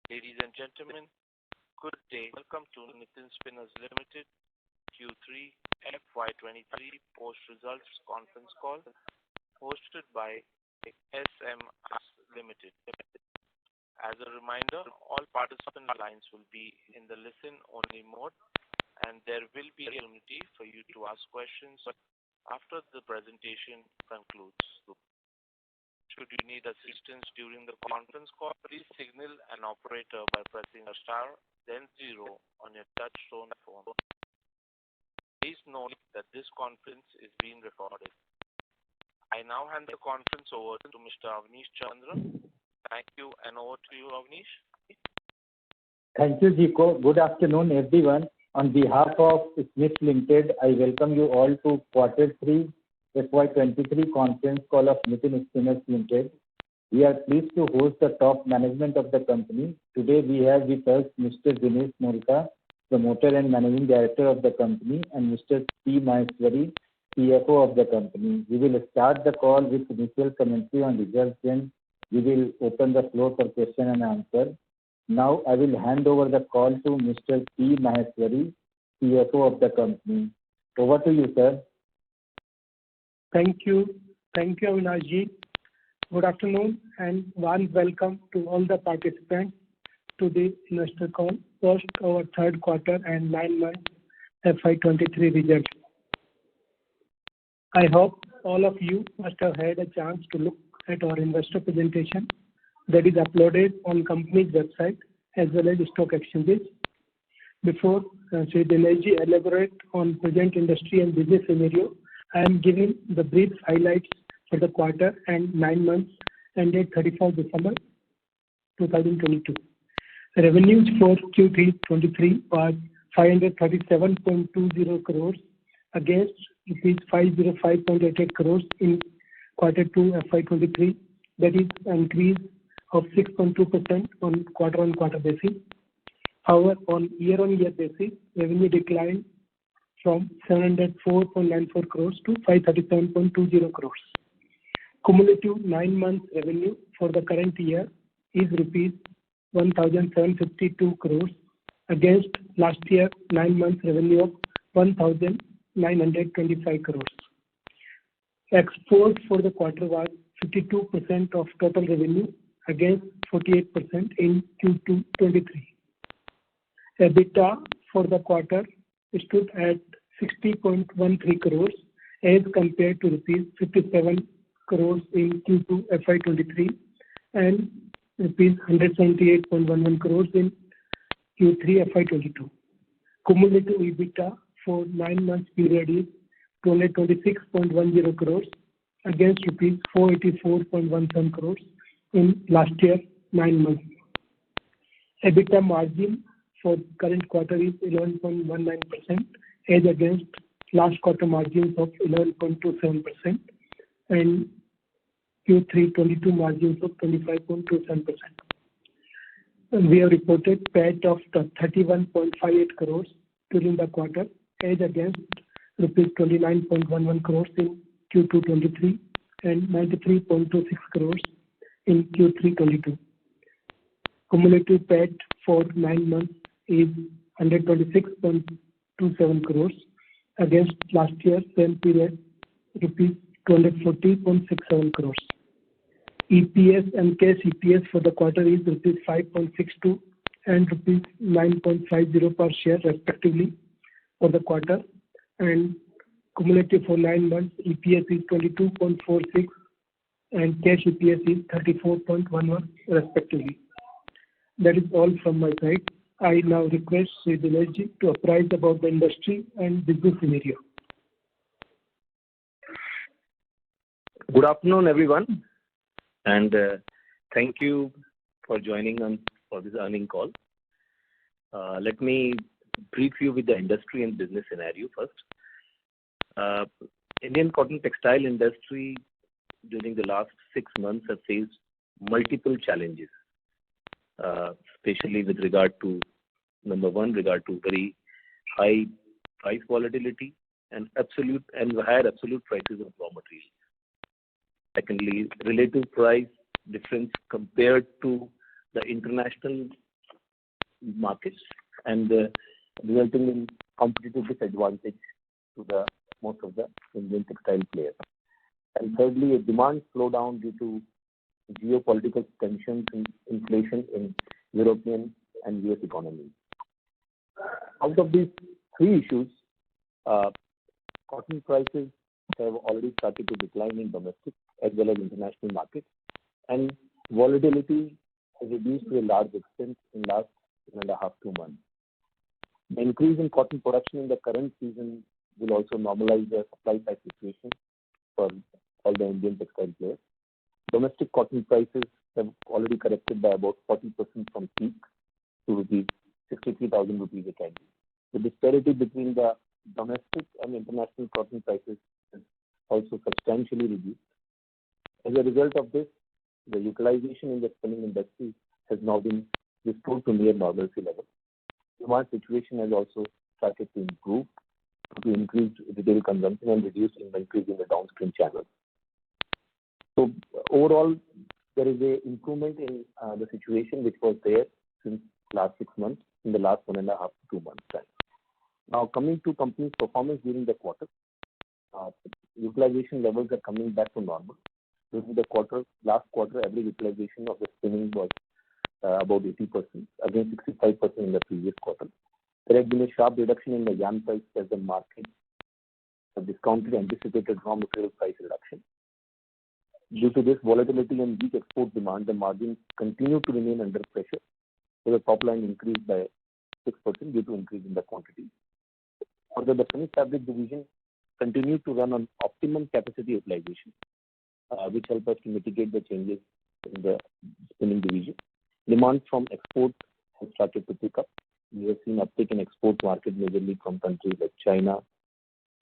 Ladies and gentlemen, good day. Welcome to Nitin Spinners Limited Q3 FY23 post-results conference call hosted by SMRs Limited. As a reminder, all participant lines will be in the listen-only mode, and there will be an opportunity for you to ask questions after the presentation concludes. Should you need assistance during the conference call, please signal an operator by pressing a star, then 0 on your touch-tone phone. Please note that this conference is being recorded. I now hand the conference over to Mr. Avnish Chandra. Thank you, and over to you, Avnish. Thank you, Zico. Good afternoon, everyone. On behalf of Smith Limited, I welcome you all to Q3 FY23 conference call of Nitin Spinners Limited. We are pleased to host the top management of the company. Today we have with us Mr. Dinesh Molka, Promoter and Managing Director of the company, and Mr. P. Maheshwari, CFO of the company. We will start the call with initial commentary on results, then we will open the floor for question and answer. Now I will hand over the call to Mr. P. Maheshwari, CFO of the company. Over to you, sir. Thank you, Avinash. Good afternoon and warm welcome to all the participants to the investor call post our third quarter and 9 months FY23 results. I hope all of you must have had a chance to look at our investor presentation that is uploaded on company's website as well as stock exchanges. Before Sri Dinesh elaborate on present industry and business scenario, I am giving the brief highlights for the quarter and 9 months ended 31st December 2022. Revenues for Q3 23 was 537.20 crores against rupees 505.88 crores in Q2 FY23. That is an increase of 6.2% on quarter-on-quarter basis. However, on year-on-year basis, revenue declined from 704.94 crores to 537.20 crores. Cumulative 9 months revenue for the current year is rupees 1,752 crores against last year 9 months revenue of 1,925 crores. Export for the quarter was 52% of total revenue against 48% in Q2 23. EBITDA for the quarter stood at 60.13 crores as compared to rupees 57 crores in Q2 FY23 and rupees 178.11 crores in Q3 FY22. Cumulative EBITDA for 9 months period is 226.10 crores against rupees 484.17 crores in last year 9 months. EBITDA margin for current quarter is 11.19% as against last quarter margins of 11.27% and Q3 22 margins of 25.27%. We have reported PAT of 31.58 crores during the quarter as against rupees 29.11 crores in Q2 23 and 93.26 crores in Q3 22. Cumulative PAT for 9 months is 126.27 crores against last year same period rupees 240.67 crores. EPS and cash EPS for the quarter is rupees 5.62 and rupees 9.50 per share respectively for the quarter, and cumulative for 9 months EPS is 22.46 and cash EPS is 34.11 respectively. That is all from my side. I now request Sri Dinesh to apprise about the industry and business scenario. Good afternoon, everyone, and thank you for joining on for this earnings call. Let me brief you with the industry and business scenario first. Indian cotton textile industry during the last 6 months have faced multiple challenges, especially with regard to number one, regard to very high price volatility and higher absolute prices of raw materials. Secondly, relative price difference compared to the international markets and resulting in competitive disadvantage to the most of the Indian textile players. And thirdly, a demand slowdown due to geopolitical tensions and inflation in European and US economies. Out of these three issues, cotton prices have already started to decline in domestic as well as international markets, and volatility has reduced to a large extent in last 1.5 to 2 months. The increase in cotton production in the current season will also normalize the supply side situation for all the Indian textile players. Domestic cotton prices have already corrected by about 40% from peak to 63,000 rupees a kg. The disparity between the domestic and international cotton prices is also substantially reduced. As a result of this, the utilization in the spinning industry has now been restored to near normalcy level. Demand situation has also started to improve due to increased retail consumption and reduced inventories in the downstream channels. So overall, there is an improvement in the situation which was there since last 6 months, in the last 1.5 to 2 months time. Now coming to company's performance during the quarter, utilization levels are coming back to normal. During the last quarter, average utilization of the spinning was about 80%, against 65% in the previous quarter. There had been a sharp reduction in the yarn price as the market discounted anticipated raw material price reduction. Due to this volatility and weak export demand, the margins continue to remain under pressure. So the top line increased by 6% due to increase in the quantity. Further, the finished fabric division continued to run on optimum capacity utilization, which helped us to mitigate the changes in the spinning division. Demand from export has started to pick up. We have seen uptick in export market majorly from countries like China,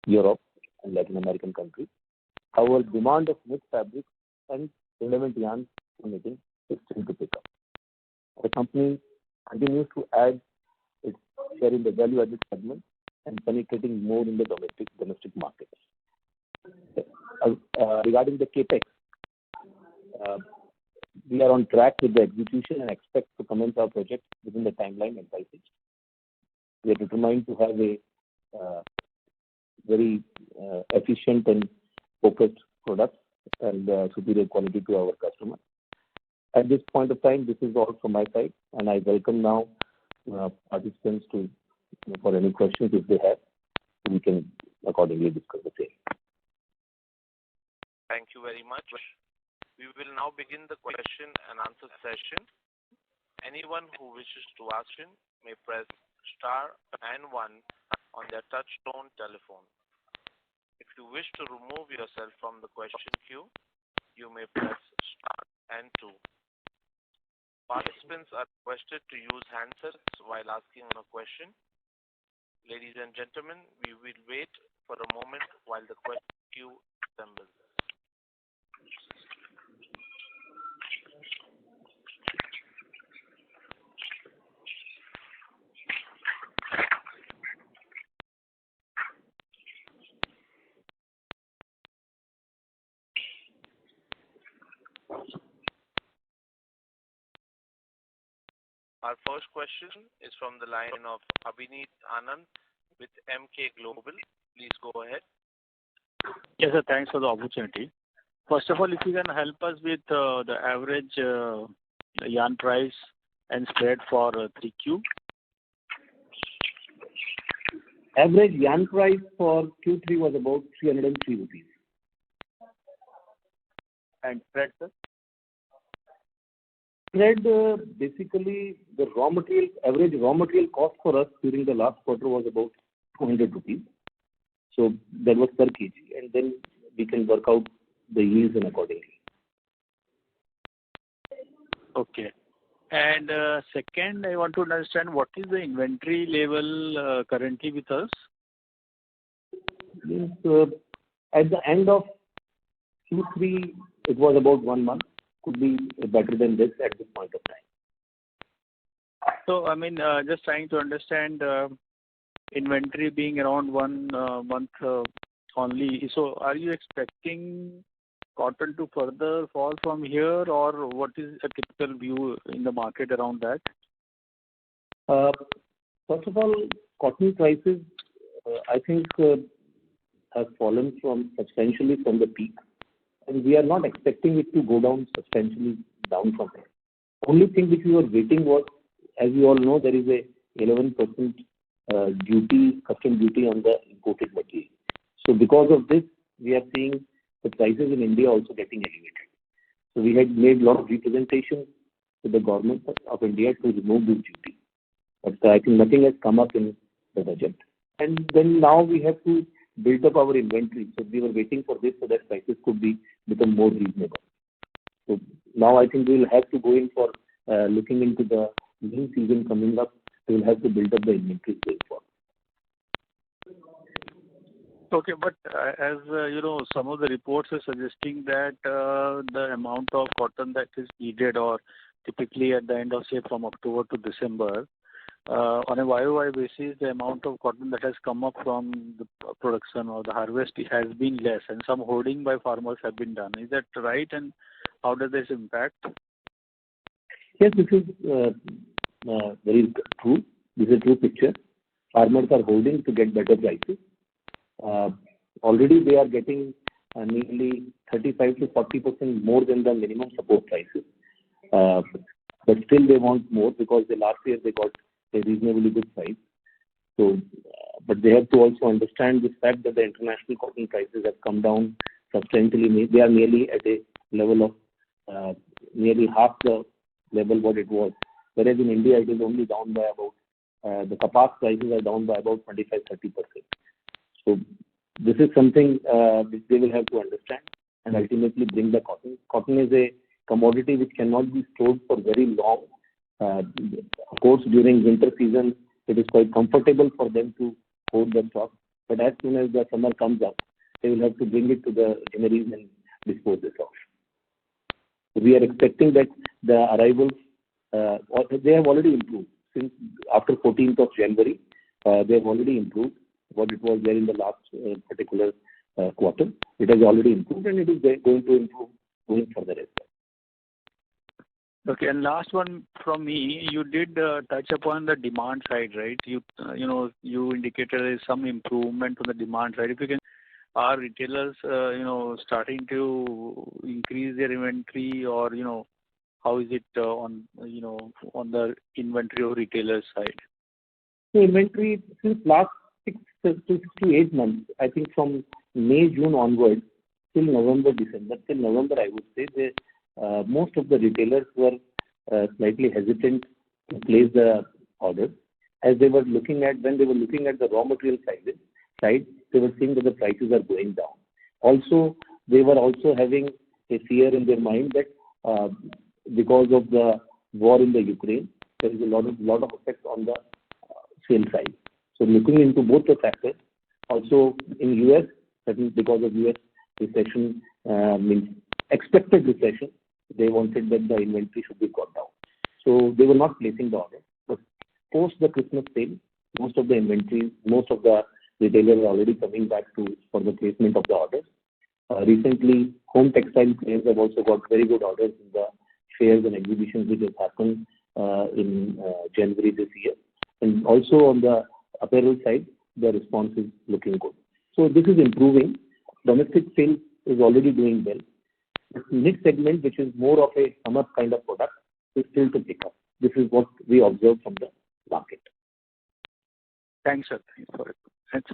Europe, and Latin American countries. However, demand of knit fabric and relevant yarns for knitting is still to pick up. The company continues to add its share in the value-added segment and penetrating more in the domestic markets. Regarding the capex, we are on track with the execution and expect to commence our project within the timeline advised. We are determined to have a very efficient and focused product and superior quality to our customers. At this point of time, this is all from my side, and I welcome now participants for any questions if they have. We can accordingly discuss the same. Thank you very much. We will now begin the question and answer session. Anyone who wishes to ask him may press star and 1 on their touch-tone telephone. If you wish to remove yourself from the question queue, you may press star and 2. Participants are requested to use handsets while asking a question. Ladies and gentlemen, we will wait for a moment while the question queue assembles. Our first question is from the line of Abhineet Anand with MK Global. Please go ahead. Yes, sir. Thanks for the opportunity. First of all, if you can help us with the average yarn price and spread for 3Q. Average yarn price for Q3 was about 303 rupees. And spread, sir? Spread, basically, the average raw material cost for us during the last quarter was about 200 rupees. So that was per kg, and then we can work out the yields and accordingly. Okay. And second, I want to understand what is the inventory level currently with us? Means, at the end of Q3, it was about 1 month. Could be better than this at this point of time. So, I mean, just trying to understand inventory being around 1 month only. So, are you expecting cotton to further fall from here, or what is a typical view in the market around that? First of all, cotton prices, I think, have fallen substantially from the peak, and we are not expecting it to go down substantially down from there. Only thing which we were waiting was, as you all know, there is a 11% custom duty on the imported material. So because of this, we are seeing the prices in India also getting elevated. So we had made a lot of representation to the government of India to remove this duty. But I think nothing has come up in the budget. And then now we have to build up our inventory. So we were waiting for this so that prices could become more reasonable. So now I think we will have to go in for looking into the new season coming up. We will have to build up the inventory going forward. Okay, but as some of the reports are suggesting that the amount of cotton that is needed, or typically at the end of, say, from October to December, on a YOY basis, the amount of cotton that has come up from the production or the harvest has been less, and some hoarding by farmers have been done. Is that right? And how does this impact? Yes, this is very true. This is a true picture. Farmers are holding to get better prices. Already they are getting nearly 35 to 40% more than the minimum support prices. But still they want more because last year they got a reasonably good price. So, but they have to also understand the fact that the international cotton prices have come down substantially. They are nearly at a level of nearly half the level what it was. Whereas in India it is only down by about, the kapas prices are down by about 25-30%. So this is something which they will have to understand and ultimately bring the cotton. Cotton is a commodity which cannot be stored for very long. Of course, during winter season, it is quite comfortable for them to hold the stock. But as soon as the summer comes up, they will have to bring it to the granaries and dispose it off. So we are expecting that the arrivals, they have already improved. Since after 14th of January, they have already improved. What it was there in the last particular quarter, it has already improved, and it is going to improve going further as well. Okay, and last one from me, you did touch upon the demand side, right? You indicated there is some improvement on the demand side. If you can, are retailers starting to increase their inventory, or how is it on the inventory of retailers side? The inventory since last 6 to 8 months, I think from May, June onwards, till November, December, till November, I would say most of the retailers were slightly hesitant to place the orders, as they were looking at, when they were looking at the raw material side, they were seeing that the prices are going down. Also, they were also having a fear in their mind that because of the war in the Ukraine, there is a lot of effect on the sale side. So looking into both the factors, also in US, that is because of US recession, means expected recession, they wanted that the inventory should be got down. So they were not placing the order. But post the Christmas sale, most of the inventory, most of the retailers are already coming back for the placement of the orders. Recently, home textile players have also got very good orders in the fairs and exhibitions which has happened in January this year. And also on the apparel side, the response is looking good. So this is improving. Domestic sales is already doing well. The knit segment, which is more of a summer kind of product, is still to pick up. This is what we observe from the market. Thanks, sir. Thanks for it. Thanks.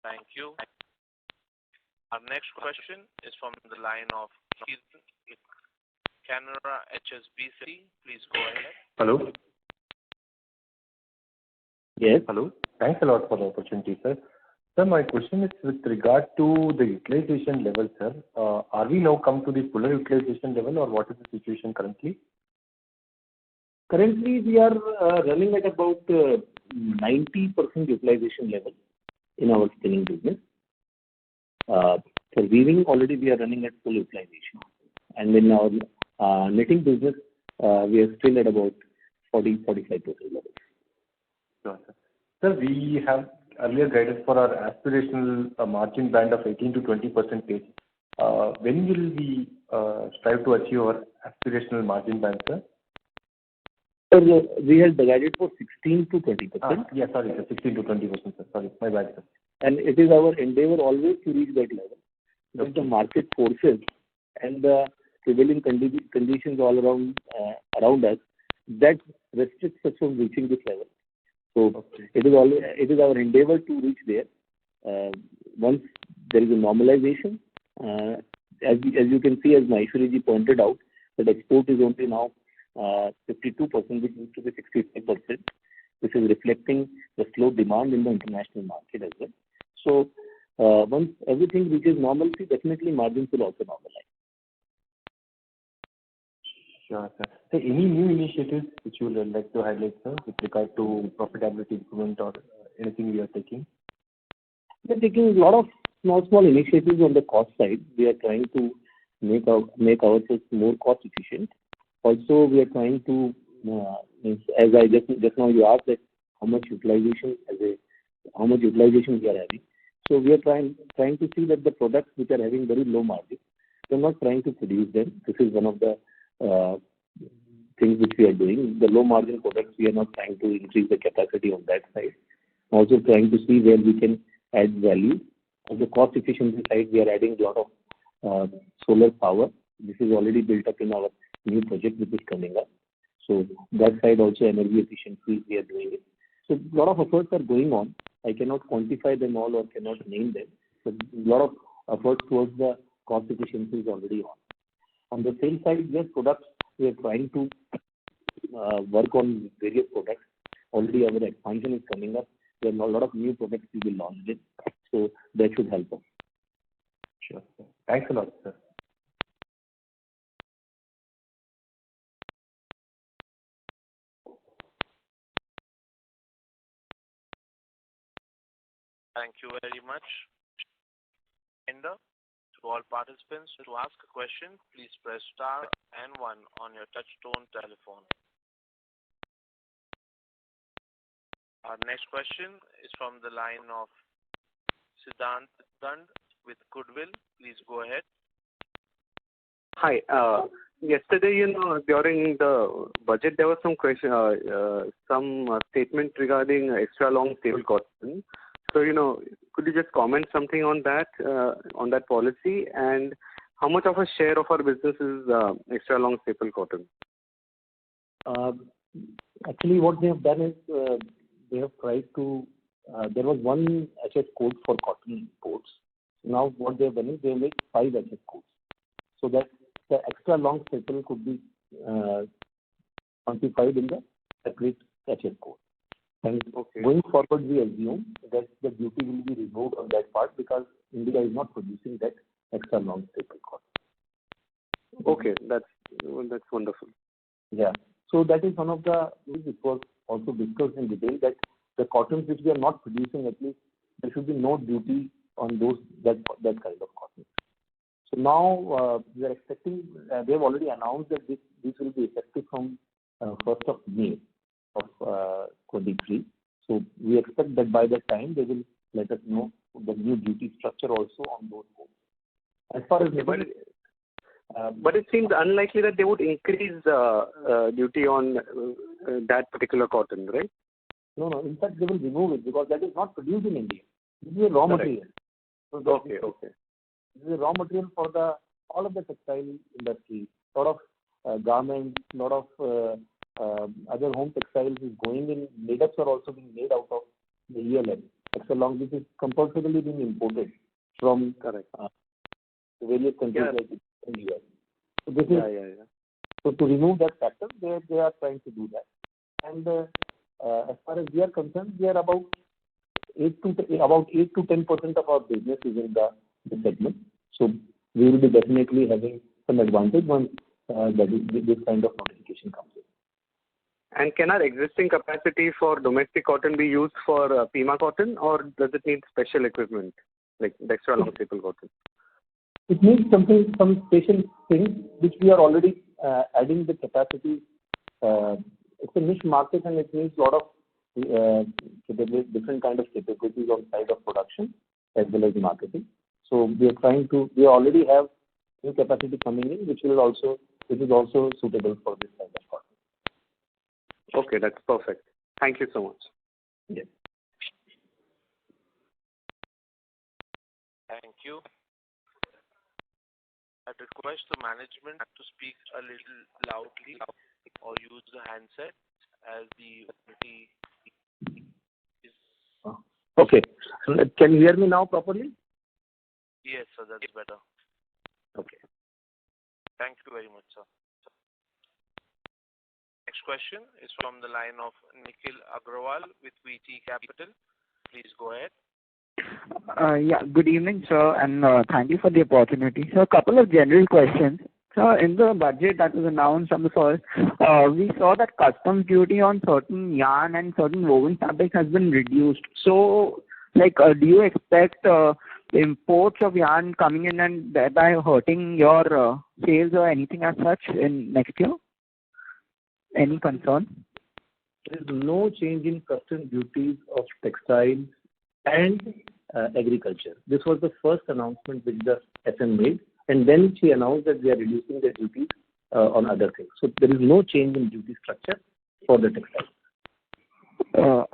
Thank you. Our next question is from the line of Canara HSBC. Please go ahead. Hello. Yes. Hello. Thanks a lot for the opportunity, sir. Sir, my question is with regard to the utilization level, sir. Are we now come to the fuller utilization level, or what is the situation currently? Currently, we are running at about 90% utilization level in our spinning business. For weaving, already we are running at full utilization. And in our knitting business, we are still at about 40-45% level. Sure, sir. Sir, we have earlier guided for our aspirational margin band of 18 to 20%. When will we strive to achieve our aspirational margin band, sir? Sir, we had guided for 16 to 20%. Yeah, sorry, sir. 16 to 20%, sir. Sorry, my bad, sir. And it is our endeavor always to reach that level. Because the market forces and the prevailing conditions all around us, that restricts us from reaching this level. So it is our endeavor to reach there. Once there is a normalization, as you can see, as Maheshwariji pointed out, that export is only now 52%, which used to be 65%. This is reflecting the slow demand in the international market as well. So once everything reaches normalcy, definitely margins will also normalize. Sure, sir. So any new initiatives which you would like to highlight, sir, with regard to profitability improvement or anything we are taking? We are taking a lot of small initiatives on the cost side. We are trying to make ourselves more cost efficient. Also, we are trying to, as I just now you asked that how much utilization we are having. So we are trying to see that the products which are having very low margin, we are not trying to produce them. This is one of the things which we are doing. The low margin products, we are not trying to increase the capacity on that side. Also trying to see where we can add value. On the cost efficiency side, we are adding a lot of solar power. This is already built up in our new project which is coming up. So that side also energy efficiency we are doing it. So a lot of efforts are going on. I cannot quantify them all or cannot name them, but a lot of efforts towards the cost efficiency is already on. On the sales side, yes, products, we are trying to work on various products. Already our expansion is coming up. There are a lot of new products we will launch it. So that should help us. Sure, sir. Thanks a lot, sir. Thank you very much. To all participants, to ask a question, please press star and 1 on your touch-tone telephone. Our next question is from the line of Siddhant Dand with Goodwill. Please go ahead. Hi. Yesterday, during the budget, there was some question, some statement regarding extra long stable cotton. So, could you just comment something on that policy, and how much of a share of our business is extra long staple cotton? Actually, what they have done is they have tried to. There was one HS code for cotton imports. Now, what they have done is they have made 5 HS codes, so that the extra long staple could be quantified in the separate HS code. And going forward, we assume that the duty will be removed on that part because India is not producing that extra long staple cotton. Okay, that's wonderful. Yeah. So that is one of the things which was also discussed in detail, that the cottons which we are not producing, at least there should be no duty on that kind of cotton. So now we are expecting. They have already announced that this will be effective from 1st of May of 23. So we expect that by that time they will let us know the new duty structure also on those codes. As far as but it seems unlikely that they would increase duty on that particular cotton, right? No. In fact, they will remove it because that is not produced in India. This is a raw material. So okay. This is a raw material for all of the textile industry. A lot of garments, a lot of other home textiles is going in. Made-ups are also being made out of the ELN. Extra long, which is compulsorily being imported from various countries like the US. So this is so to remove that factor, they are trying to do that. And as far as we are concerned, we are about 8 to 10% of our business is in the segment. So we will be definitely having some advantage once this kind of notification comes in. And can our existing capacity for domestic cotton be used for Pima cotton, or does it need special equipment like the extra long staple cotton? It needs some special things which we are already adding the capacity. It's a niche market and it needs a lot of different kind of capabilities on side of production as well as marketing. So we already have new capacity coming in, which is also suitable for this kind of cotton. Okay, that's perfect. Thank you so much. Yes. Thank you. I'd request the management to speak a little loudly or use the handset as the is. Okay. Can you hear me now properly? Yes, sir, that's better. Okay. Thank you very much, sir. Next question is from the line of Nikhil Agrawal with VT Capital. Please go ahead. Yeah, good evening, sir, and thank you for the opportunity. So, a couple of general questions. So, in the budget that was announced on the first, we saw that customs duty on certain yarn and certain woven fabrics has been reduced. So, like, do you expect imports of yarn coming in and thereby hurting your sales or anything as such in next year? Any concern? There is no change in customs duties of textiles and agriculture. This was the first announcement which the SM made, and then she announced that we are reducing the duties on other things. So there is no change in duty structure for the textiles.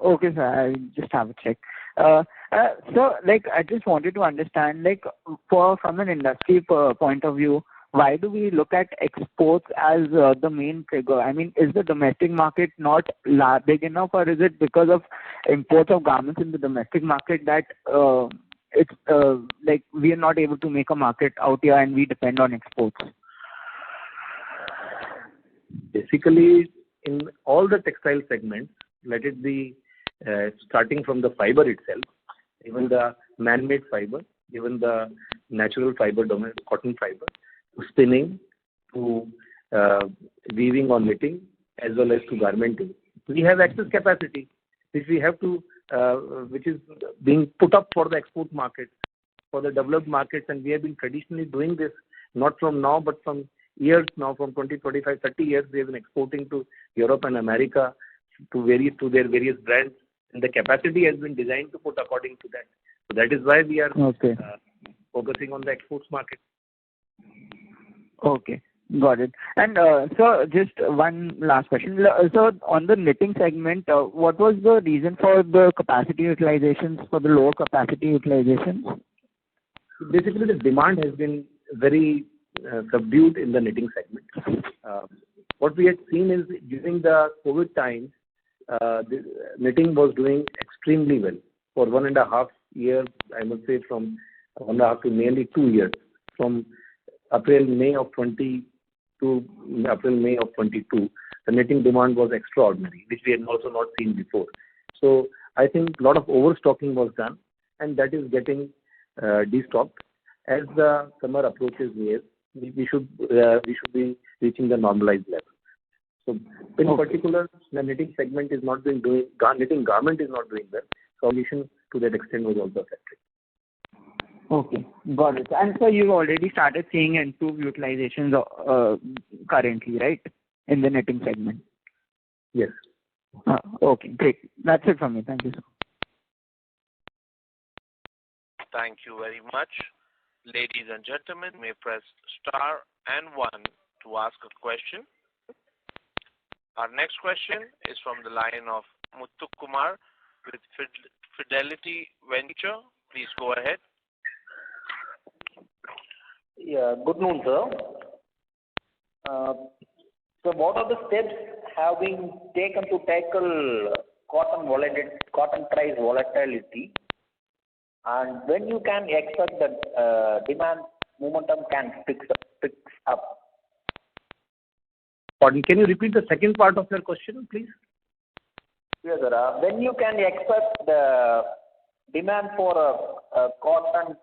Okay, sir. I just have a check. So, like, I just wanted to understand, like, from an industry point of view, why do we look at exports as the main trigger? I mean, is the domestic market not big enough, or is it because of imports of garments in the domestic market that it's like we are not able to make a market out here and we depend on exports? Basically, in all the textile segments, let it be starting from the fiber itself, even the man-made fiber, even the natural fiber, cotton fiber, to spinning, to weaving or knitting, as well as to garmenting. We have excess capacity, which we have to, which is being put up for the export market, for the developed markets, and we have been traditionally doing this, not from now, but from years now, from 20, 25, 30 years, we have been exporting to Europe and America to their various brands, and the capacity has been designed to put according to that. So that is why we are focusing on the exports market. Okay, got it. And so just one last question. So on the knitting segment, what was the reason for the capacity utilizations, for the lower capacity utilizations? Basically, the demand has been very subdued in the knitting segment. What we had seen is during the COVID times, the knitting was doing extremely well for 1.5 years. I must say from 1.5 to nearly 2 years, from April-May of 20 to April-May of 22. The knitting demand was extraordinary, which we had also not seen before. So I think a lot of overstocking was done, and that is getting destocked. As the summer approaches near, we should be reaching the normalized level. So in particular, the knitting segment is not doing knitting garment is not doing well. Solution to that extent was also affected. Okay, got it. And so you've already started seeing improved utilizations currently, right, in the knitting segment? Yes. Okay, great. That's it from me. Thank you, sir. Thank you very much. Ladies and gentlemen, may press star and 1 to ask a question. Our next question is from the line of Muthu Kumar with Fidelity Venture. Please go ahead. Yeah, good noon, sir. So what are the steps have been taken to tackle cotton price volatility, and when you can expect that demand momentum can pick up? Pardon, can you repeat the second part of your question, please? Yes, sir. When you can expect the demand for cotton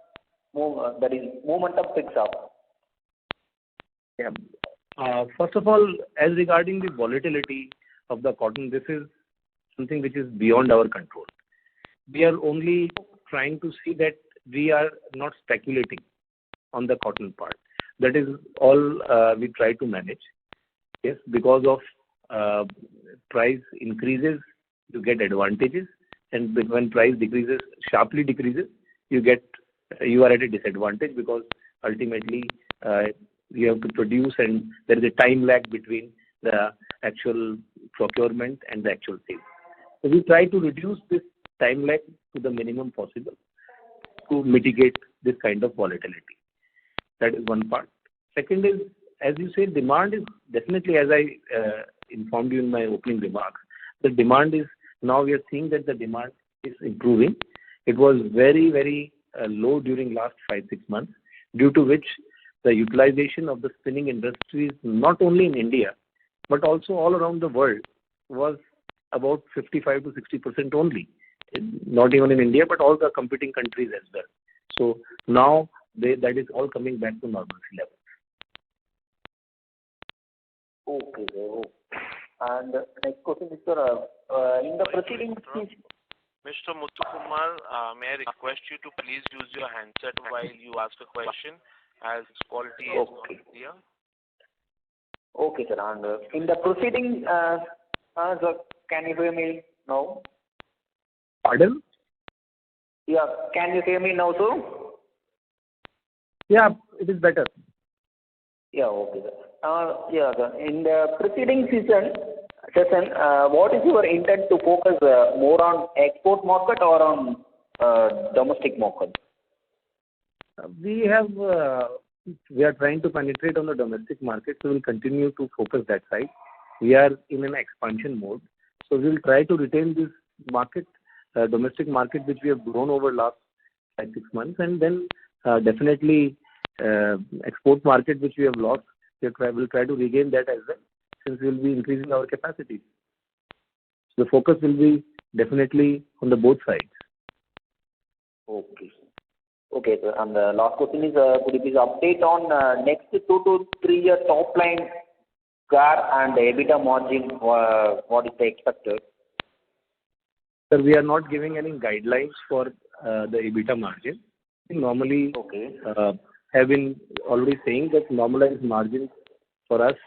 that is momentum picks up? Yeah. First of all, as regarding the volatility of the cotton, this is something which is beyond our control. We are only trying to see that we are not speculating on the cotton part. That is all we try to manage. Yes, because of price increases, you get advantages, and when price sharply decreases, you are at a disadvantage, because ultimately you have to produce, and there is a time lag between the actual procurement and the actual sales. So we try to reduce this time lag to the minimum possible to mitigate this kind of volatility. That is one part. Second is, as you say, demand is definitely, as I informed you in my opening remarks, the demand is, now we are seeing that the demand is improving. It was very, very low during last 5-6 months, due to which the utilization of the spinning industries, not only in India, but also all around the world, was about 55 to 60% only. Not even in India, but all the competing countries as well. So now that is all coming back to normalcy levels. Okay, sir. And next question is, sir, in the proceedings, Mr. Muthukumar, may I request you to please use your handset while you ask a question, as quality is not clear. Okay, sir. And in the proceeding, sir, can you hear me now? Pardon? Yeah, can you hear me now, sir? Yeah, it is better. Yeah, okay, sir. Yeah, sir. In the preceding session, what is your intent to focus more on export market or on domestic market? We are trying to penetrate on the domestic market, so we'll continue to focus that side. We are in an expansion mode, so we'll try to retain this market, domestic market, which we have grown over last 5-6 months, and then definitely export market, which we have lost. We'll try to regain that as well, since we'll be increasing our capacity. So the focus will be definitely on the both sides. Okay. Okay, sir. And the last question is, could you please update on next 2 to 3 year top line CAR and EBITDA margin? What is the expected? Sir, we are not giving any guidelines for the EBITDA margin. Normally, have been already saying that normalized margins for us,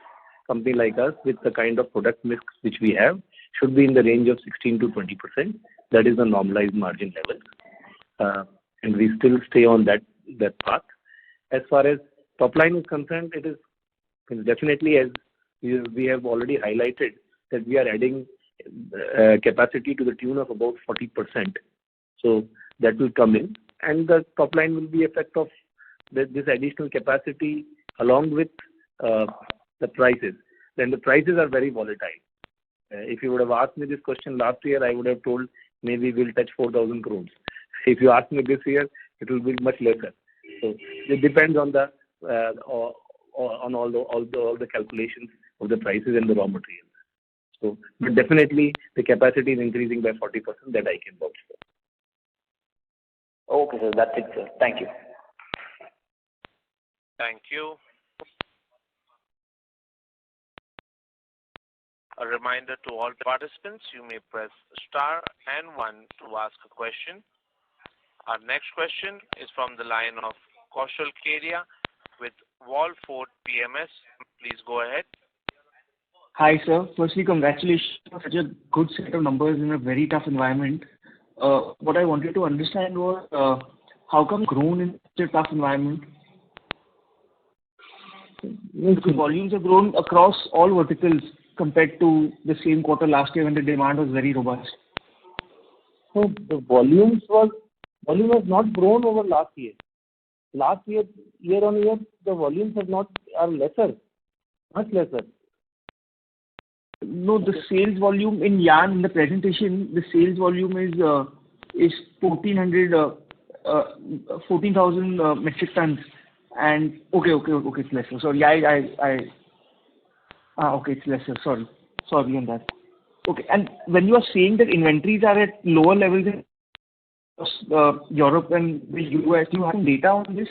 company like us, with the kind of product mix which we have, should be in the range of 16 to 20%. That is the normalized margin level. And we still stay on that path. As far as top line is concerned, it is definitely, as we have already highlighted, that we are adding capacity to the tune of about 40%. So that will come in, and the top line will be effect of this additional capacity along with the prices. Then the prices are very volatile. If you would have asked me this question last year, I would have told maybe we'll touch 4,000 crores. If you ask me this year, it will be much lesser. So it depends on the on all the calculations of the prices and the raw materials. So, but definitely the capacity is increasing by 40%. That I can vouch for. Okay, sir. That's it, sir. Thank you. Thank you. A reminder to all participants, you may press star and 1 to ask a question. Our next question is from the line of Kaushal Kedia with Wallfort PMS. Please go ahead. Hi, sir. Firstly, congratulations on such a good set of numbers in a very tough environment. What I wanted to understand was, how come grown in such a tough environment? The volumes have grown across all verticals compared to the same quarter last year when the demand was very robust. So the volume has not grown over last year. Last year, year on year, the volumes are lesser, much lesser. No, the sales volume in yarn in the presentation, the sales volume is 14,000 metric tons. And okay, it's lesser. Sorry, okay, it's lesser. Sorry on that. Okay, and when you are saying that inventories are at lower levels in Europe and the US, do you have data on this?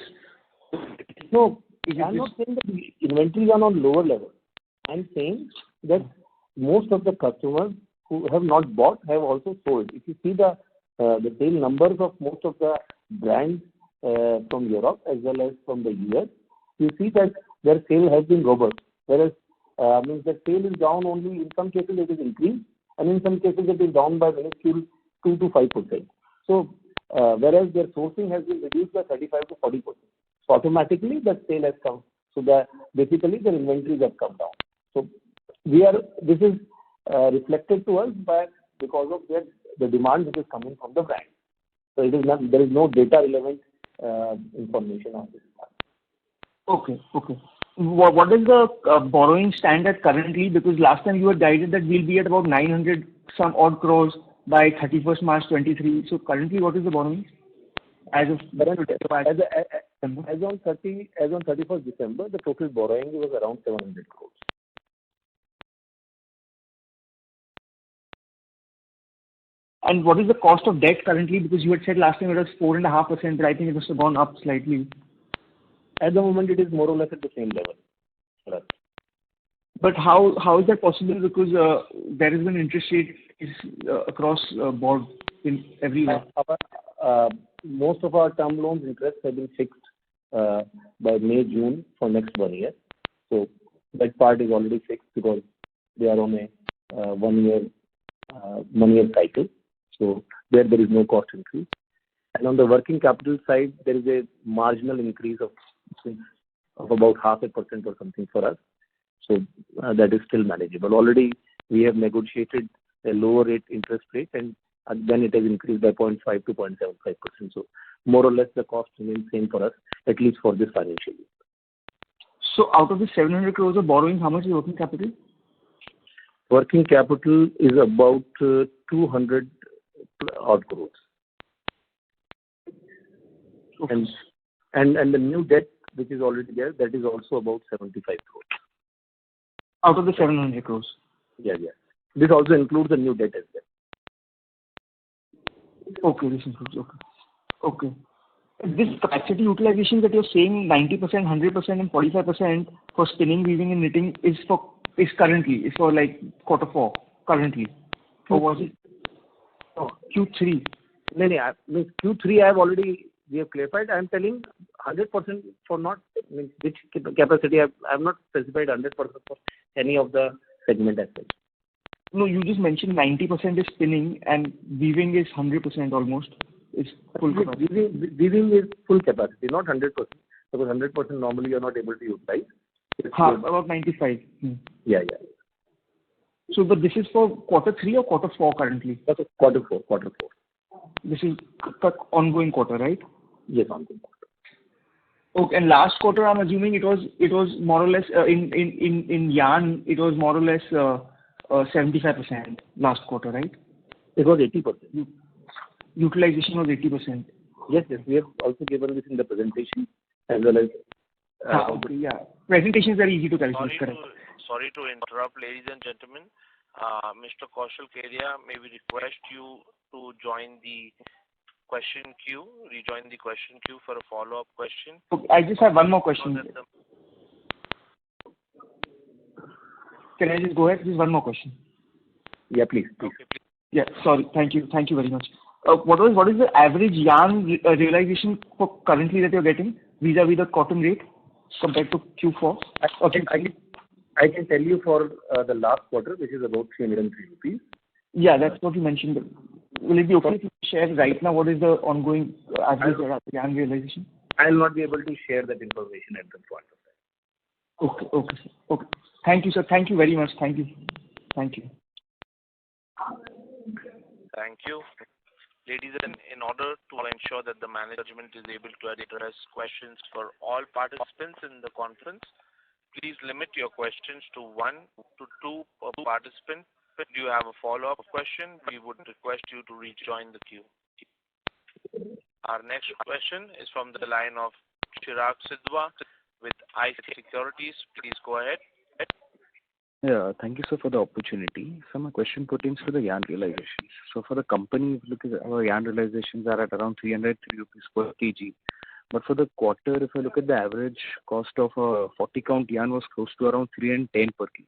No, I'm not saying that the inventories are on lower level. I'm saying that most of the customers who have not bought have also sold. If you see the sale numbers of most of the brands from Europe as well as from the US, you see that their sale has been robust. Whereas means the sale is down only, in some cases it is increased, and in some cases it is down by minuscule 2 to 5%. So whereas their sourcing has been reduced by 35 to 40%. So automatically the sale has So basically the inventories have come down. So this is reflected to us because of the demand which is coming from the brand. So there is no data relevant information on this. Okay. What is the borrowing stand at currently? Because last time you had guided that we'll be at about 900 some odd crores by 31st March 23. So currently, what is the borrowing as of as on 31st December, the total borrowing was around 700 crores. And what is the cost of debt currently? Because you had said last time it was 4.5%, but I think it must have gone up slightly. At the moment, it is more or less at the same level. Right. But how is that possible? Because there is an interest rate across board in everywhere. Most of our term loans interest have been fixed by May, June for next 1 year. So that part is already fixed because they are on a 1 year cycle. So there is no cost increase. And on the working capital side, there is a marginal increase of about 0.5% or something for us. So that is still manageable. Already we have negotiated a lower rate interest rate, and then it has increased by 0.5 to 0.75%. So more or less the cost remains same for us, at least for this financial year. So out of the 700 crores of borrowing, how much is working capital? Working capital is about 200 odd crores. Okay. And the new debt which is already there, that is also about 75 crores. Out of the 700 crores? Yeah. This also includes the new debt as well. Okay, this includes, okay. This capacity utilization that you're saying 90%, 100% and 45% for spinning, weaving and knitting is for like Q4 currently. Or was it Q3? No, Q3 we have clarified. I am telling 100% for not which capacity. I have not specified 100% for any of the segment as such. No, you just mentioned 90% is spinning and weaving is 100% almost. It's full capacity. Weaving is full capacity, not 100%. Because 100% normally you are not able to utilize. About 95. Yeah. So, but this is for Q3 or Q4 currently? Q4. This is ongoing quarter, right? Yes, ongoing quarter. Okay, and last quarter, I'm assuming it was more or less in yarn. It was more or less 75% last quarter, right? It was 80%. Utilization was 80%. Yes. We have also given this in the presentation as well as. Okay, yeah. Presentation is very easy to calculate. Correct. Sorry to interrupt, ladies and gentlemen. Mr. Kaushal Kedia, may we request you to rejoin the question queue for a follow-up question. Okay, I just have one more question. Can I just go ahead? Just one more question. Yeah, please. Okay, please. Yeah, sorry. Thank you very much. What is the average yarn realization for currently that you're getting vis-a-vis the cotton rate compared to Q4? I can tell you for the last quarter, which is about 303 rupees. Yeah, that's what you mentioned. Will it be okay if you share right now what is the ongoing average yarn realization? I will not be able to share that information at the point of time. Okay, sir. Okay. Thank you, sir. Thank you very much. Thank you. Thank you. Ladies and in order to ensure that the management is able to address questions for all participants in the conference, please limit your questions to 1 to 2 per participant. If you have a follow-up question, we would request you to rejoin the queue. Our next question is from the line of Chirag Sidhwa with ICICI Securities. Please go ahead. Yeah, thank you, sir, for the opportunity. So my question pertains to the yarn realizations. So for the company, if you look at our yarn realizations are at around 303 rupees per kg. But for the quarter, if I look at the average cost of a 40 count yarn was close to around 310 per kg.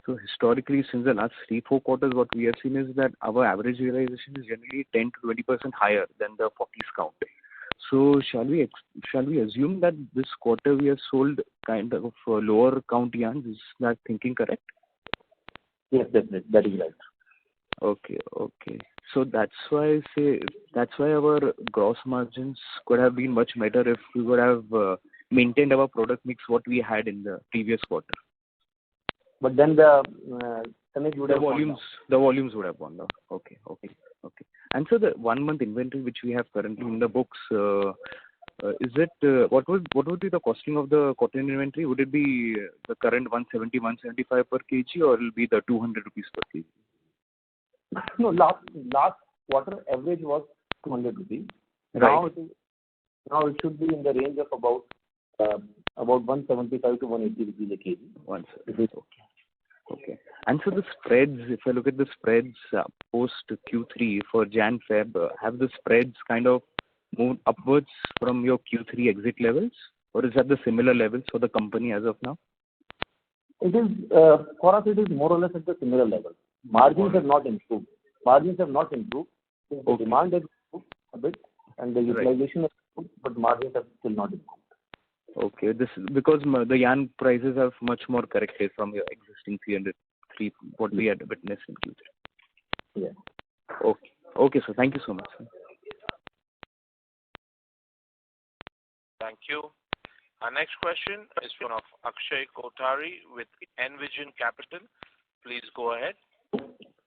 So historically, since the last 3-4 quarters, what we have seen is that our average realization is generally 10 to 20% higher than the 40s count. So shall we assume that this quarter we have sold kind of lower count yarns? Is that thinking correct? Yes, definitely. That is right. Okay. So that's why our gross margins could have been much better if we would have maintained our product mix what we had in the previous quarter. But then the tonnage would The have volumes would have gone down. Okay. And so the 1 month inventory which we have currently in the books, is it what would be the costing of the cotton inventory? Would it be the current 170, 175 per kg, or will be the 200 rupees per kg? No, last quarter average was 200 rupees. Right. Now it should be in the range of about 175 to 180 rupees a kg. 170. Okay. And so the spreads, if I look at the spreads post Q3 for Jan Feb, have the spreads kind of moved upwards from your Q3 exit levels, or is that the similar levels for the company as of now? It is for us. It is more or less at the similar level. Margins have not improved. The demand has improved a bit, and the utilization has improved, but margins have still not improved. Okay, this is because the yarn prices have much more corrected from your existing 303, what we had witnessed in Q3. Yeah. Okay, sir. Thank you so much, sir. Thank you. Our next question is from Akshay Kothari with Envision Capital. Please go ahead.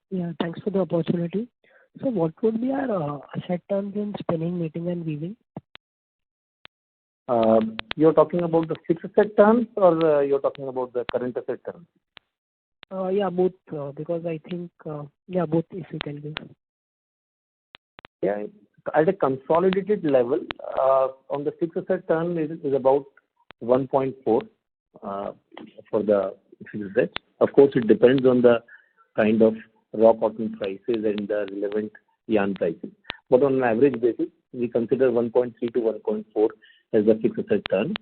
Yeah, thanks for the opportunity. So what would be our asset turns in spinning, knitting and weaving? You're talking about the fixed asset terms, or you're talking about the current asset terms? Yeah, both, because I think, both if you can give. Yeah, at a consolidated level, on the fixed asset term is about 1.4 for the fixed assets. Of course, it depends on the kind of raw cotton prices and the relevant yarn prices. But on an average basis, we consider 1.3 to 1.4 as the fixed asset turn.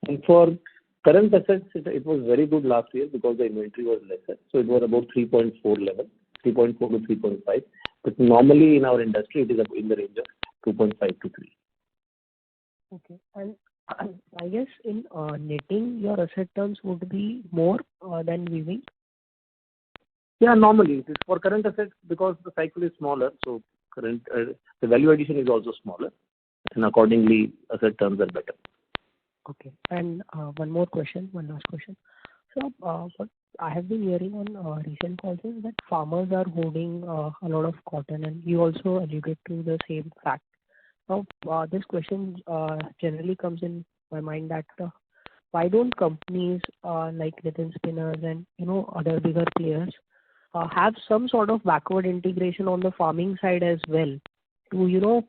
And for current assets, it was very good last year because the inventory was lesser. So it was about 3.4 level, 3.4 to 3.5. But normally in our industry, it is in the range of 2.5 to 3. Okay. And I guess in knitting, your asset terms would be more than weaving? Yeah, normally it is for current assets because the cycle is smaller. So current the value addition is also smaller, and accordingly asset terms are better. Okay. And one last question. So what I have been hearing on recent calls is that farmers are holding a lot of cotton, and you also alluded to the same fact. Now, this question generally comes in my mind that why don't companies like Nitin Spinners and other bigger players have some sort of backward integration on the farming side as well to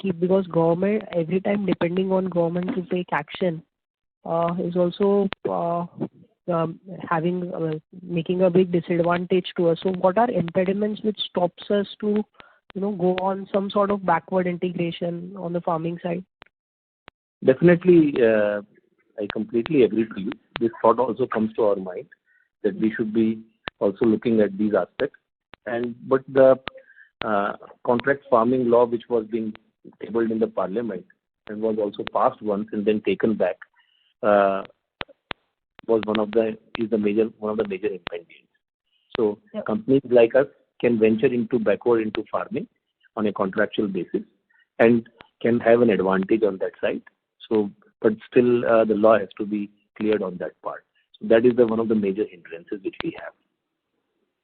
keep, because government every time depending on government to take action is also making a big disadvantage to us. So what are impediments which stops us to go on some sort of backward integration on the farming side? Definitely, I completely agree to you. This thought also comes to our mind that we should be also looking at these aspects. But the contract farming law, which was being tabled in the parliament and was also passed once and then taken back, was one of the major impediments. So companies like us can venture backward into farming on a contractual basis and can have an advantage on that side. So, but still the law has to be cleared on that part. So that is one of the major hindrances which we have.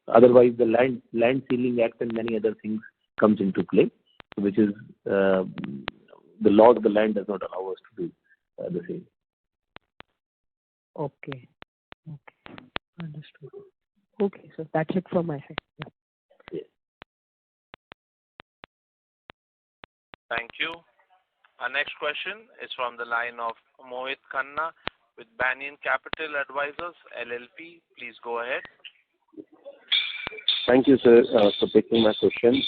Otherwise, the Land Ceiling Act and many other things comes into play, which is the law of the land does not allow us to do the same. Okay. Understood. Okay, so that's it from my side. Yeah. Thank you. Our next question is from the line of Mohit Khanna with Banyan Capital Advisors, LLP. Please go ahead. Thank you, sir, for taking my question.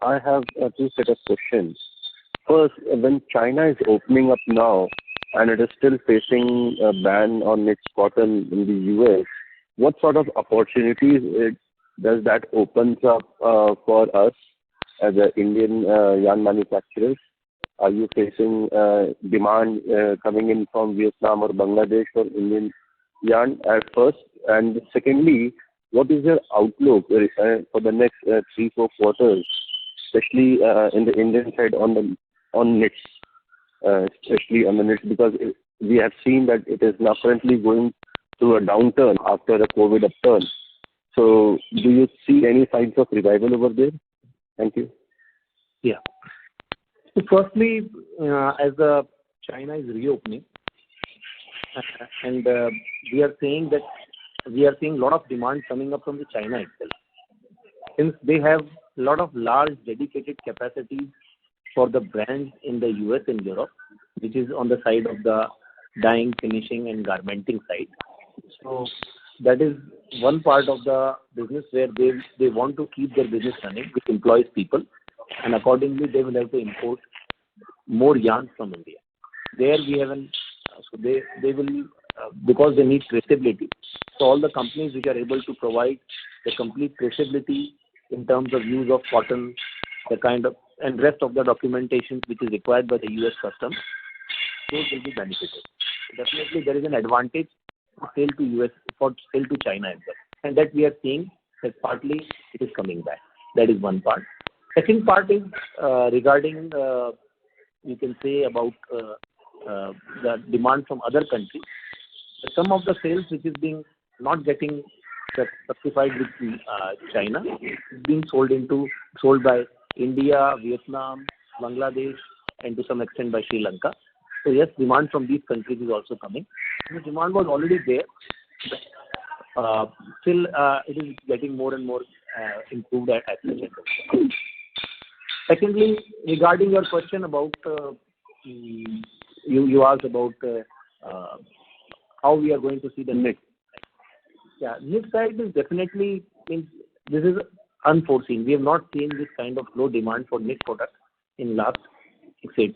I have two set of questions. First, when China is opening up now and it is still facing a ban on its cotton in the US, what sort of opportunities does that opens up for us as an Indian yarn manufacturers? Are you facing demand coming in from Vietnam or Bangladesh for Indian yarn at first? And secondly, what is your outlook for the next 3-4 quarters, especially in the Indian side on knits, especially on the knits, because we have seen that it is now currently going through a downturn after a COVID upturn. So do you see any signs of revival over there? Thank you. Yeah. So firstly, as China is reopening, and we are saying that we are seeing a lot of demand coming up from the China itself. Since they have a lot of large dedicated capacities for the brands in the US and Europe, which is on the side of the dyeing, finishing and garmenting side. So that is one part of the business where they want to keep their business running, which employs people, and accordingly they will have to import more yarns from India. There we have so they will, because they need traceability. So all the companies which are able to provide the complete traceability in terms of use of cotton, the kind of, and rest of the documentation which is required by the US customs, those will be benefited. Definitely there is an advantage for sale to US, for sale to China as well. And that we are seeing that partly it is coming back. That is one part. Second part is regarding, you can say about the demand from other countries. Some of the sales which is being not getting certified with China is being sold by India, Vietnam, Bangladesh, and to some extent by Sri Lanka. So yes, demand from these countries is also coming. The demand was already there. Still, it is getting more and more improved at present. Secondly, regarding your question about you asked about how we are going to see the knit. Yeah, knit side is definitely, this is unforeseen. We have not seen this kind of low demand for knit products in last 6-8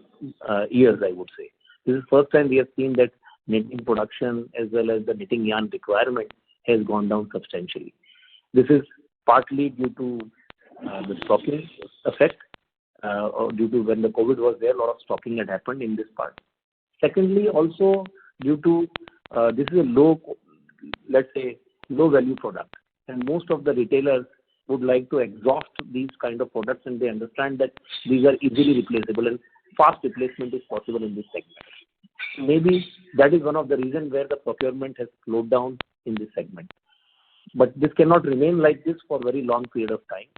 years, I would say. This is the first time we have seen that knitting production as well as the knitting yarn requirement has gone down substantially. This is partly due to the stocking effect, or due to when the COVID was there, a lot of stocking had happened in this part. Secondly, also due to this is a low, let's say, low value product, and most of the retailers would like to exhaust these kind of products, and they understand that these are easily replaceable and fast replacement is possible in this segment. Maybe that is one of the reasons where the procurement has slowed down in this segment. But this cannot remain like this for a very long period of time.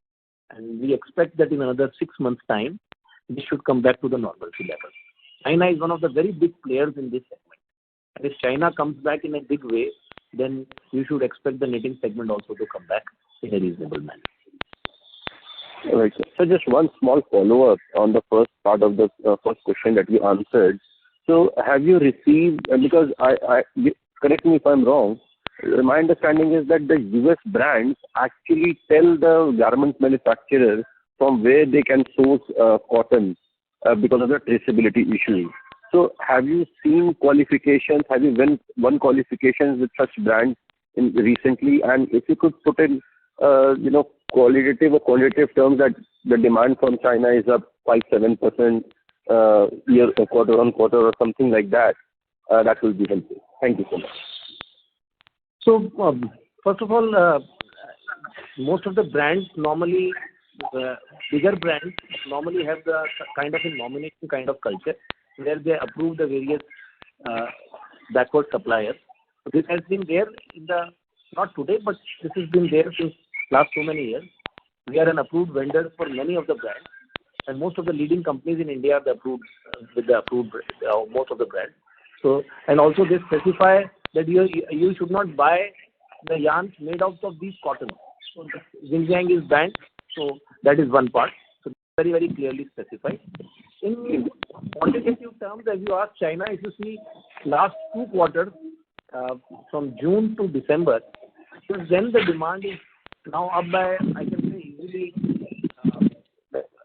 And we expect that in another 6 months' time, this should come back to the normalcy level. China is one of the very big players in this segment. And if China comes back in a big way, then you should expect the knitting segment also to come back in a reasonable manner. All right, sir. So just one small follow-up on the first part of the first question that you answered. So have you received, because correct me if I'm wrong, my understanding is that the US brands actually tell the garment manufacturers from where they can source cotton because of the traceability issue. So have you seen qualifications? Have you won qualifications with such brands recently? And if you could put in, qualitative or quantitative terms that the demand from China is up 5-7% year quarter on quarter or something like that, that will be helpful. Thank you so much. So, first of all, most of the brands normally, bigger brands normally have the kind of a nomination kind of culture where they approve the various backward suppliers. So this has been there in the, not today, but this has been there since last so many years. We are an approved vendor for many of the brands, and most of the leading companies in India are approved with the approved most of the brands. So, and also they specify that you should not buy the yarns made out of these cotton. So Xinjiang is banned. So that is one part. So very, very clearly specified. In quantitative terms, as you asked China, if you see last 2 quarters, from June to December, since then the demand is now up by, I can say, easily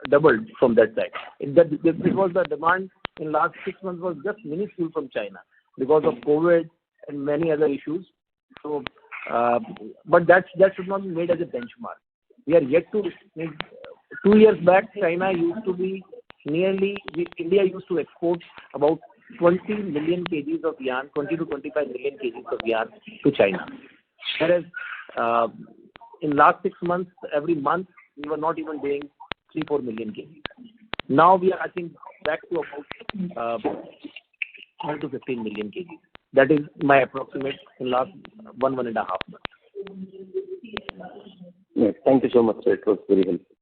doubled from that side. It was the demand in last 6 months was just minuscule from China because of COVID and many other issues. So, but that should not be made as a benchmark. We are yet to, 2 years back, China used to be India used to export about 20 million kgs of yarn, 20 to 25 million kgs of yarn to China. Whereas in last 6 months, every month, we were not even doing 3-4 million kgs. Now we are, I think, back to about 12 to 15 million kg. That is my approximate in last 1.5 months. Yes, thank you so much, sir. It was very helpful.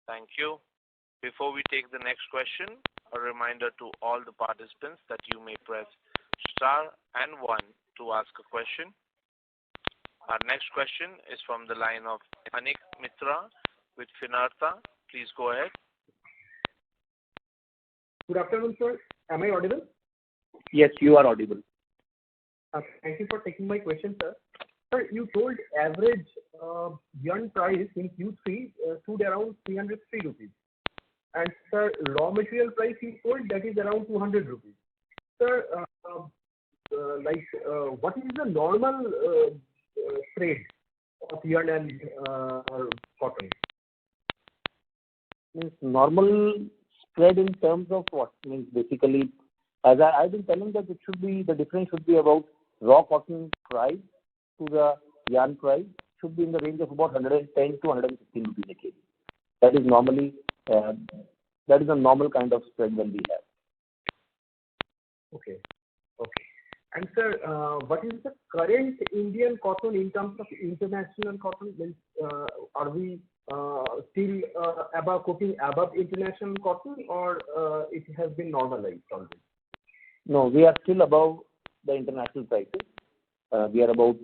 Thank you. Before we take the next question, a reminder to all the participants that you may press star and 1 to ask a question. Our next question is from the line of Anik Mitra with Finartha. Please go ahead. Good afternoon, sir. Am I audible? Yes, you are audible. Thank you for taking my question, sir. Sir, you told average yarn price in Q3 stood around 303 rupees. And sir, raw material price you told that is around 200 rupees. Sir, what is the normal trade of yarn and cotton? Means normal spread in terms of what? Means basically, as I've been telling that it should be, the difference should be about raw cotton price to the yarn price should be in the range of about 110 to 115 rupees a kg. That is normally, that is a normal kind of spread when we have. Okay. And sir, what is the current Indian cotton in terms of international cotton? Means, are we still quoting above international cotton, or it has been normalized already? No, we are still above the international prices. We are about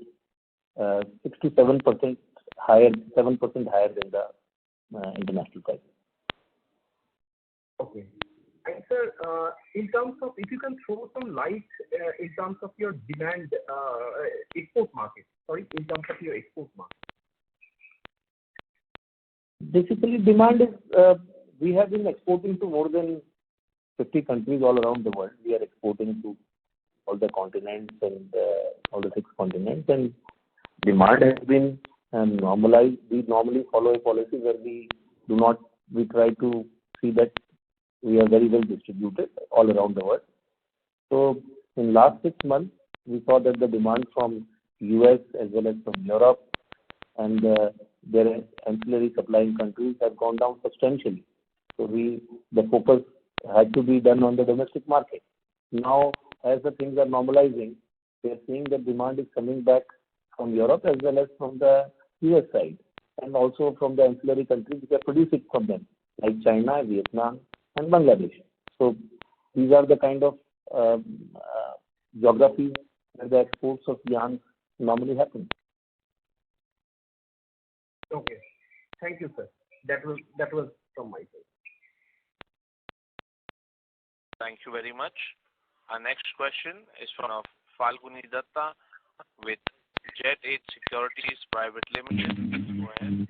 6 to 7% higher, 7% higher than the international prices. Okay. And sir, in terms of, if you can throw some light in terms of your demand, export market. Sorry, in terms of your export market. Basically, demand is, we have been exporting to more than 50 countries all around the world. We are exporting to all the continents and all the 6 continents, and demand has been normalized. We normally follow a policy where we try to see that we are very well distributed all around the world. So in last 6 months, we saw that the demand from US as well as from Europe and their ancillary supplying countries have gone down substantially. So the focus had to be done on the domestic market. Now, as the things are normalizing, we are seeing that demand is coming back from Europe as well as from the US side, and also from the ancillary countries which are producing from them, like China, Vietnam, and Bangladesh. So these are the kind of geographies where the exports of yarn normally happen. Okay. Thank you, sir. That was from my side. Thank you very much. Our next question is from Falguni Datta with Jet 8 Securities Private Limited. Go ahead.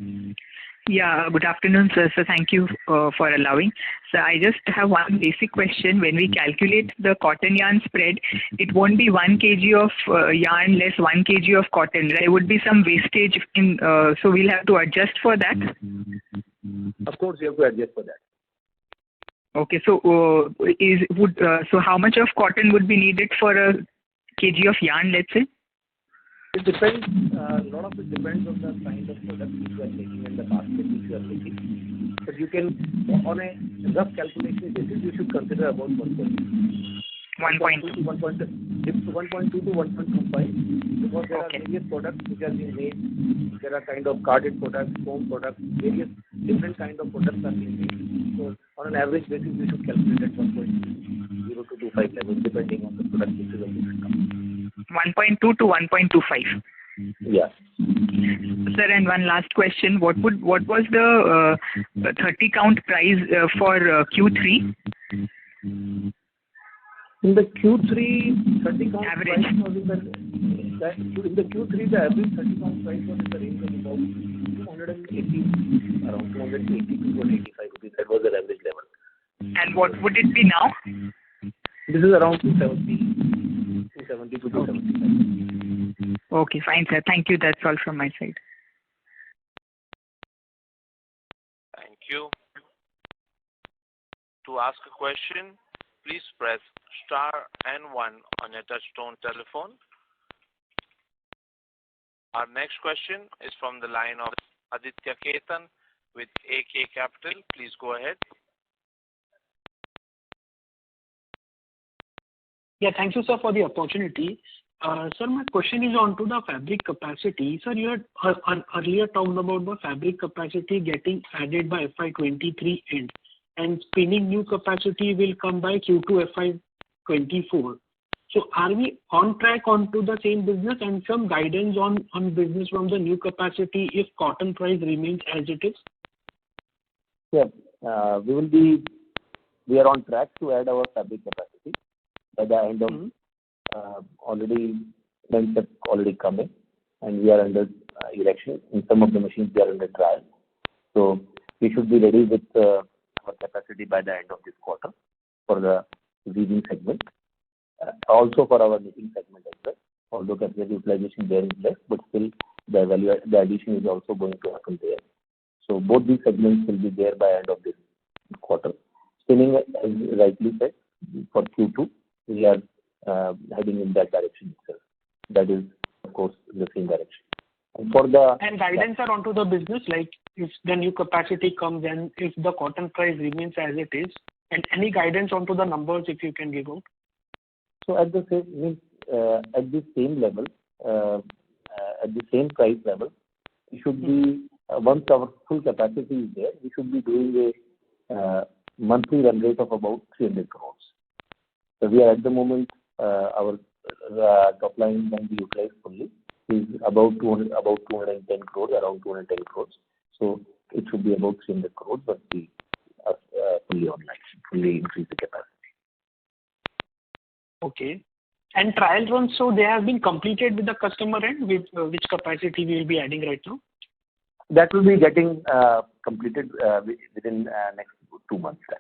Yeah, good afternoon, sir. So thank you for allowing. So I just have one basic question. When we calculate the cotton yarn spread, it won't be 1 kg of yarn less 1 kg of cotton. There would be some wastage in, so we'll have to adjust for that. Of course, you have to adjust for that. Okay, so so how much of cotton would be needed for a kg of yarn, let's say? It depends. A lot of it depends on the kind of product which you are taking and the basket which you are taking. But you can, on a rough calculation basis, you should consider about 1.2 to 1.25, because there are various products which are being made. There are kind of carded products, foam products, various different kind of products are being made. So on an average basis, we should calculate at 1.0 to 25 levels, depending on the product which is of different company. 1.2 to 1.25. Yeah. Sir, and one last question. What was the 30 count price for Q3? In the Q3, 30 count average price was in the Q3, the average 30 count price was in the range of about 280, around 280 to 285 rupees. That was the average level. And what would it be now? This is around 270 to 275. Okay, fine, sir. Thank you. That's all from my side. Thank you. To ask a question, please press star and 1 on your touchtone telephone. Our next question is from the line of Aditya Ketan with AK Capital. Please go ahead. Yeah, thank you, sir, for the opportunity. Sir, my question is on to the fabric capacity. Sir, you had earlier talked about the fabric capacity getting added by FY23 end, and spinning new capacity will come by Q2 FY24. So are we on track onto the same business, and some guidance on business from the new capacity if cotton price remains as it is? Yeah, we are on track to add our fabric capacity by the end of already plants have already come in, and we are under erection. In some of the machines, we are under trial. So we should be ready with our capacity by the end of this quarter for the weaving segment. Also for our knitting segment as well. Although capacity utilization there is less, but still the addition is also going to happen there. So both these segments will be there by end of this quarter. Spinning, as rightly said, for Q2, we are heading in that direction itself. That is, of course, the same direction. And for the guidance are onto the business, like if the new capacity comes and if the cotton price remains as it is, and any guidance onto the numbers if you can give out. So at the same level, at the same price level, we should be once our full capacity is there, we should be doing a monthly run rate of about 300 crores. So we are at the moment our top line can be utilized fully is about 210 crores, around 210 crores. So it should be about 300 crores, but we are fully online, fully increase the capacity. Okay. And trial runs, so they have been completed with the customer end, with which capacity we will be adding right now? That will be getting completed within next 2 months' time.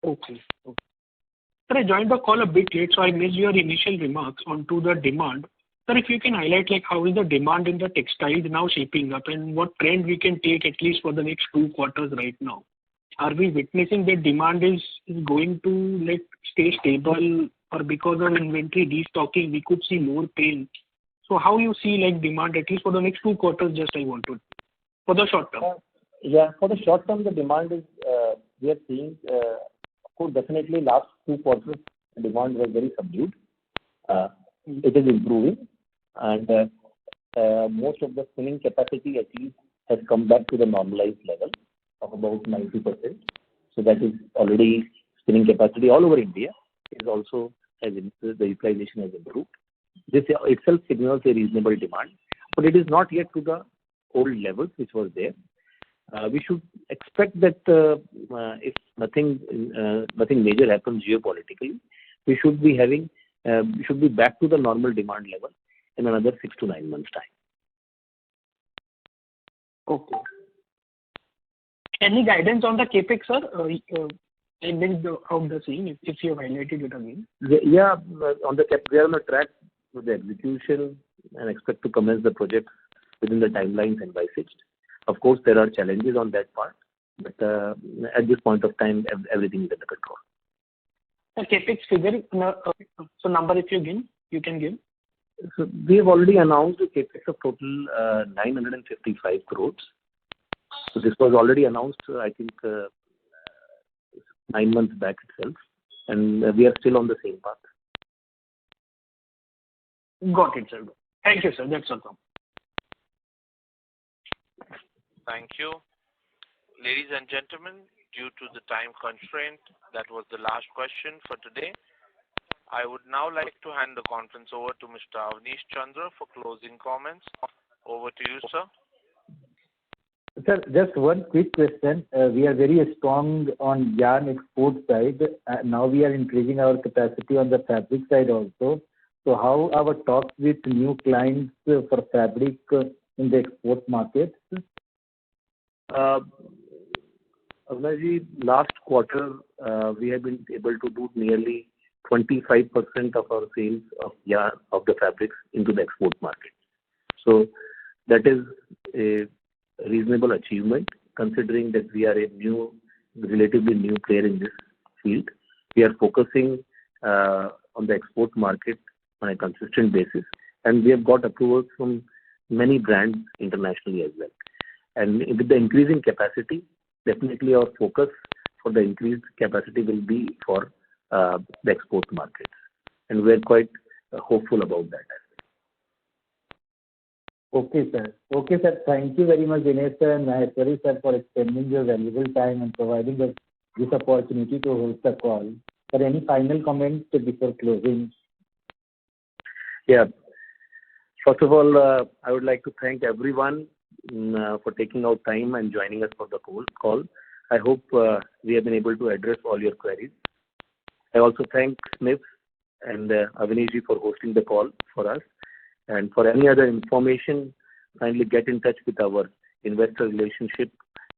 Okay. Sir, I joined the call a bit late, so I missed your initial remarks onto the demand. Sir, if you can highlight like how is the demand in the textiles now shaping up, and what trend we can take at least for the next 2 quarters right now? Are we witnessing that demand is going to like stay stable, or because of inventory destocking we could see more pain? So how you see like demand at least for the next 2 quarters? Just I want to for the short term. Yeah, for the short term the demand is we are seeing. Of course, definitely last 2 quarters the demand was very subdued. It is improving, and most of the spinning capacity at least has come back to the normalized level of about 90%. So that is already spinning capacity all over India is also has improved, the utilization has improved. This itself signals a reasonable demand, but it is not yet to the old levels which was there. We should expect that if nothing major happens geopolitically, we should be back to the normal demand level in another 6 to 9 months' time. Okay. Any guidance on the capex, sir? I missed out the scene if you highlighted it again. Yeah, on the we are on the track with the execution and expect to commence the project within the timelines envisaged. Of course, there are challenges on that part, but at this point of time, everything is under control. The capex figure, so number if you can give. So we have already announced a capex of total 955 crores. So this was already announced, I think, 9 months back itself, and we are still on the same path. Got it, sir. Thank you, sir. That's all. Thank you. Ladies and gentlemen, due to the time constraint, that was the last question for today. I would now like to hand the conference over to Mr. Avnish Chandra for closing comments. Over to you, sir. Sir, just one quick question. We are very strong on yarn export side. Now we are increasing our capacity on the fabric side also. So how our talks with new clients for fabric in the export market? Avnashji, last quarter we have been able to do nearly 25% of our sales of yarn of the fabrics into the export market. So that is a reasonable achievement considering that we are a relatively new player in this field. We are focusing on the export market on a consistent basis, and we have got approvals from many brands internationally as well. And with the increasing capacity, definitely our focus for the increased capacity will be for the export markets. And we're quite hopeful about that. Okay, sir. Okay, sir. Thank you very much, Dinesh sir and Maheshwari sir, for extending your valuable time and providing us this opportunity to host the call. For any final comments before closing? Yeah. First of all, I would like to thank everyone for taking out time and joining us for the call. I hope we have been able to address all your queries. I also thank Smith and Avinash for hosting the call for us. And for any other information, kindly get in touch with our investor relationship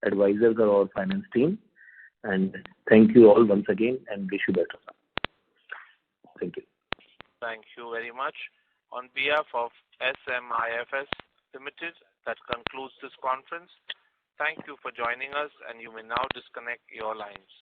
advisors or our finance team. And thank you all once again and wish you better. Thank you. Thank you very much. On behalf of SMIFS Limited, that concludes this conference. Thank you for joining us, and you may now disconnect your lines.